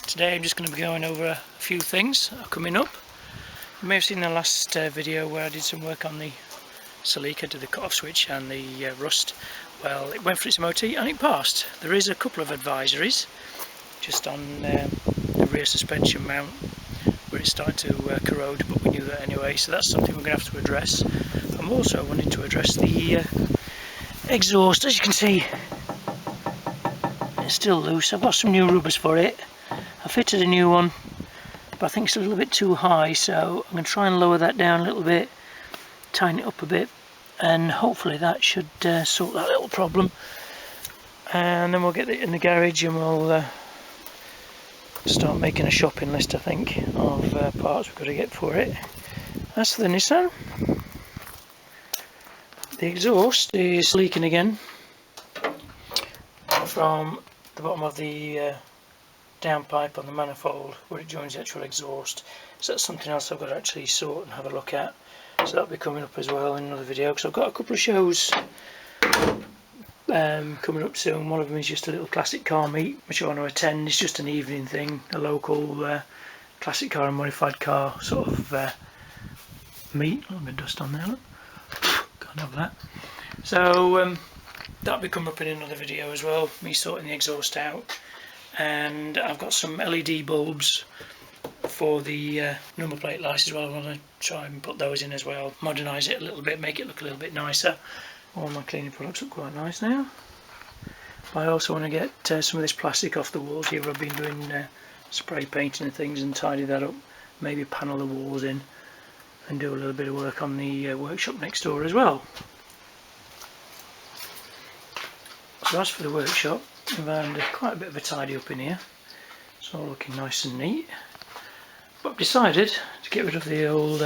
Today I'm just going to be going over a few things that are coming up. You may have seen the last video where I did some work on the Celica, did the cut-off switch and the rust. Well, it went for its MOT and it passed. There is a couple of advisories just on the rear suspension mount where it's starting to corrode, but we knew that anyway, so that's something we're going to have to address. I'm also wanting to address the exhaust. As you can see, it's still loose. I've got some new rubbers for it. I fitted a new one, but I think it's a little bit too high, so I'm going to try and lower that down a little bit, tighten it up a bit, and hopefully that should sort that little problem. And then we'll get it in the garage and we'll start making a shopping list, I think, of parts we've got to get for it. As for the Nissan, the exhaust is leaking again from the bottom of the downpipe on the manifold where it joins the actual exhaust. So that's something else I've got to actually sort and have a look at. So that'll be coming up as well in another video, because I've got a couple of shows coming up soon. One of them is just a little classic car meet which I want to attend. It's just an evening thing, a local classic car and modified car sort of meet. A little bit of dust on there, look. Can't have that. So that'll be coming up in another video as well, me sorting the exhaust out. And I've got some LED bulbs for the number plate lights as well. I want to try and put those in as well, modernise it a little bit, make it look a little bit nicer. All my cleaning products look quite nice now. I also want to get some of this plastic off the walls here. I've been doing spray painting and things and tidy that up, maybe panel the walls in and do a little bit of work on the workshop next door as well. So as for the workshop, I've had quite a bit of a tidy up in here. It's all looking nice and neat. But I've decided to get rid of the old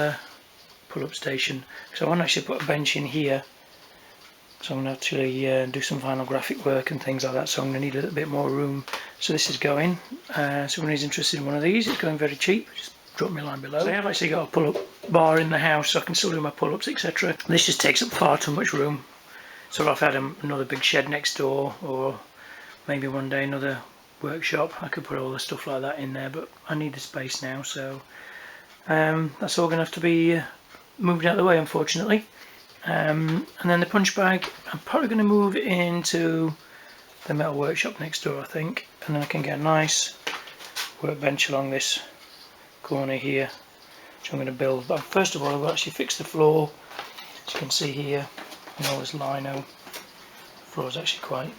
pull-up station, because I want to actually put a bench in here. So I'm going to actually do some final graphic work and things like that, so I'm going to need a little bit more room. So this is going. So anyone who's interested in one of these, it's going very cheap. Just drop me a line below. So I have actually got a pull-up bar in the house, so I can still do my pull-ups, etc. This just takes up far too much room. So if I had another big shed next door, or maybe one day another workshop, I could put all the stuff like that in there, but I need the space now, so that's all going to have to be moved out of the way, unfortunately. And then the punch bag, I'm probably going to move it into the metal workshop next door, I think, and then I can get a nice workbench along this corner here, which I'm going to build. But first of all, I've actually fixed the floor. As you can see here, and all this lino, the floor is actually quite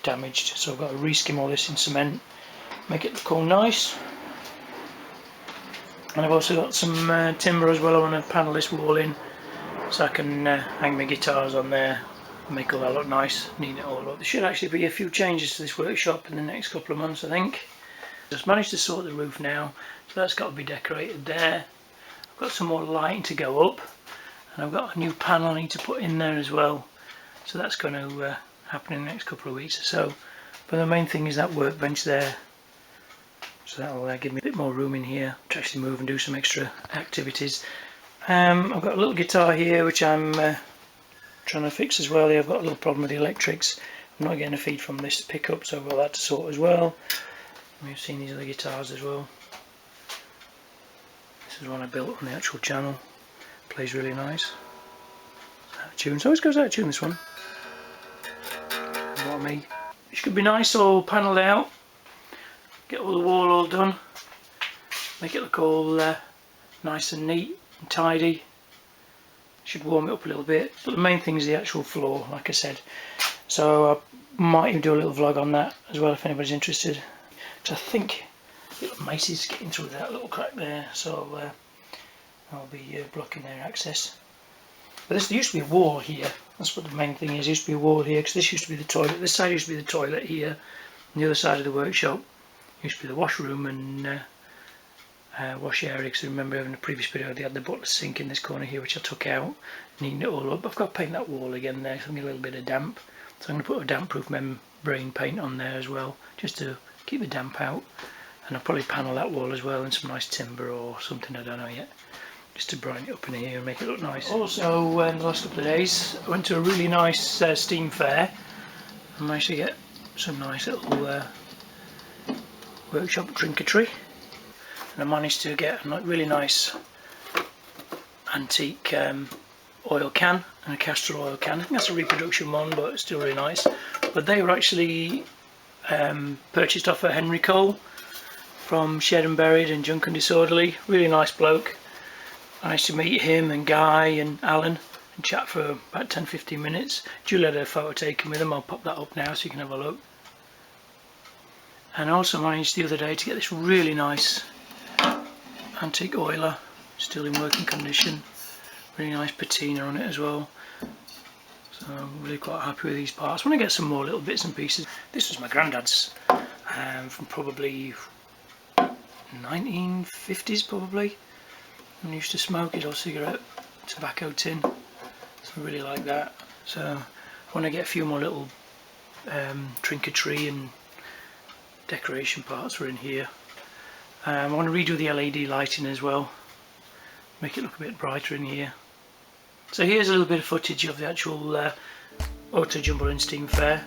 damaged, so I've got to reskim all this in cement, make it look all nice. And I've also got some timber as well. I want to panel this wall in so I can hang my guitars on there and make all that look nice, neat it all up. There should actually be a few changes to this workshop in the next couple of months, I think. Just managed to sort the roof now, so that's got to be decorated there. I've got some more lighting to go up, and I've got a new panel I need to put in there as well, so that's going to happen in the next couple of weeks or so. But the main thing is that workbench there, so that will give me a bit more room in here to actually move and do some extra activities. I've got a little guitar here which I'm trying to fix as well. I've got a little problem with the electrics. I'm not getting a feed from this pickup, so I've got that to sort as well. You've seen these other guitars as well. This is one I built on the actual channel. Plays really nice. Out of tune. So always goes out of tune, this one. What me. It should be nice all panelled out. Get all the wall all done. Make it look all nice and neat and tidy. Should warm it up a little bit. But the main thing is the actual floor, like I said. So I might even do a little vlog on that as well if anybody's interested. Because I think little Macy's getting through that little crack there, so I'll be blocking their access. But there used to be a wall here. That's what the main thing is. There used to be a wall here, because this used to be the toilet. This side used to be the toilet here, and the other side of the workshop used to be the washroom and wash area. Because I remember in the previous video they had the butler sink in this corner here, which I took out, neatened it all up. I've got to paint that wall again there, so I'm getting a little bit of damp. So I'm going to put a damp-proof membrane paint on there as well, just to keep the damp out. And I'll probably panel that wall as well in some nice timber or something, I don't know yet, just to brighten it up in here and make it look nice. Also, in the last couple of days I went to a really nice steam fair and managed to get some nice little workshop trinketry, and I managed to get a really nice antique oil can and a castor oil can. I think that's a reproduction one, but it's still really nice. But they were actually purchased off of Henry Cole from Shed and Buried and Junk and Disorderly. Really nice bloke. I managed to meet him and Guy and Alan and chat for about 10-15 minutes. Julie had a photo taken with him. I'll pop that up now so you can have a look. And I also managed the other day to get this really nice antique oiler, still in working condition. Really nice patina on it as well. So I'm really quite happy with these parts. I want to get some more little bits and pieces. This was my granddad's from probably 1950s probably. And he used to smoke his old cigarette tobacco tin. So I really like that. So I want to get a few more little trinketry and decoration parts were in here. I want to redo the LED lighting as well, make it look a bit brighter in here. So here's a little bit of footage of the actual Auto Jumble and Steam Fair.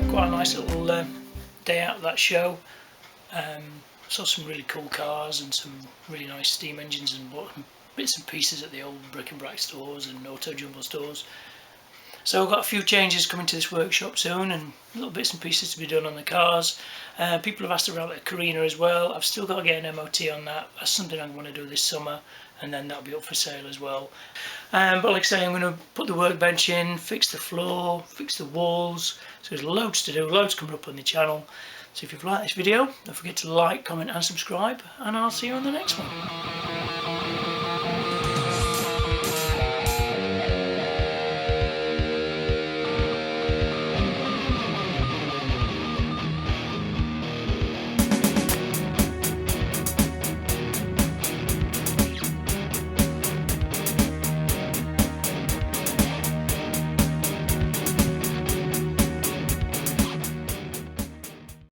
Quite a nice little day out of that show. Saw some really cool cars and some really nice steam engines and bits and pieces at the old Brick and Brack stores and Auto Jumble stores. So I've got a few changes coming to this workshop soon and little bits and pieces to be done on the cars. People have asked about the Carina as well. I've still got to get an MOT on that. That's something I want to do this summer, and then that'll be up for sale as well. But like I say, I'm going to put the workbench in, fix the floor, fix the walls. So there's loads to do, loads coming up on the channel. So if you've liked this video, don't forget to like, comment and subscribe, and I'll see you on the next one.